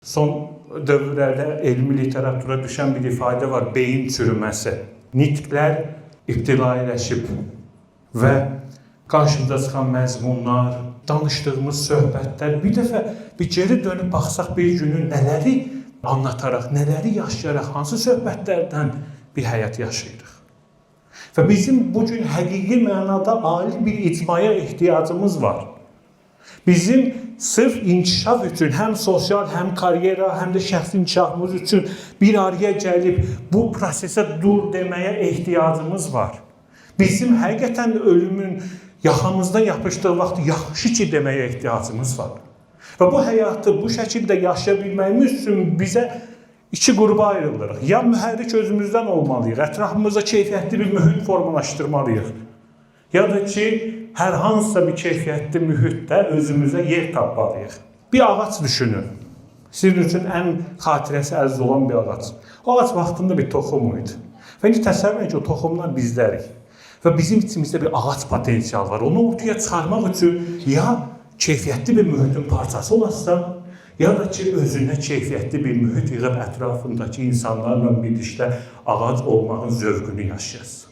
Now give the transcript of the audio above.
Son dövrlərdə elmi literatura düşən bir ifadə var, beyin çürüməsi. Nitqlər ibtilailəşib və qarşımıza çıxan məzmunlar, danışdığımız söhbətlər, bir dəfə bir geri dönüb baxsaq bir günü nələri anlataraq, nələri yaşayaraq, hansı söhbətlərdən bir həyat yaşayırıq. Və bizim bugün həqiqi mənada ali bir icmaya ehtiyacımız var. Bizim sırf inkişaf üçün, həm sosial, həm karyera, həm də şəxsi inkişafımız üçün bir araya gəlib bu prosesə dur deməyə ehtiyacımız var. Bizim həqiqətən ölümün yaxamızda yapışdığı vaxt yaxşı ki deməyə ehtiyacımız var. Və bu həyatı bu şəkildə yaşaya bilməyimiz üçün bizə iki qrupa ayrılırıq. Ya mühərrik özümüzdən olmalıyıq, ətrafımızda keyfiyyətli bir mühit formalaşdırmalıyıq. Ya da ki, hər hansısa bir keyfiyyətli mühitdə özümüzə yer tapmalıyıq. Bir ağac düşünün. Sizin üçün ən xatirəsi əziz olan bir ağac. O ağac vaxtında bir toxum idi. Və indi təsəvvür edin ki, o toxumlar bizdərik. Və bizim içimizdə bir ağac potensial var. Onu ortaya çıxarmaq üçün ya keyfiyyətli bir mühitin parçası olasın, ya da ki, özünə keyfiyyətli bir mühit yığıb ətrafındakı insanlarla birlikdə ağac olmağın zövqünü yaşayasın.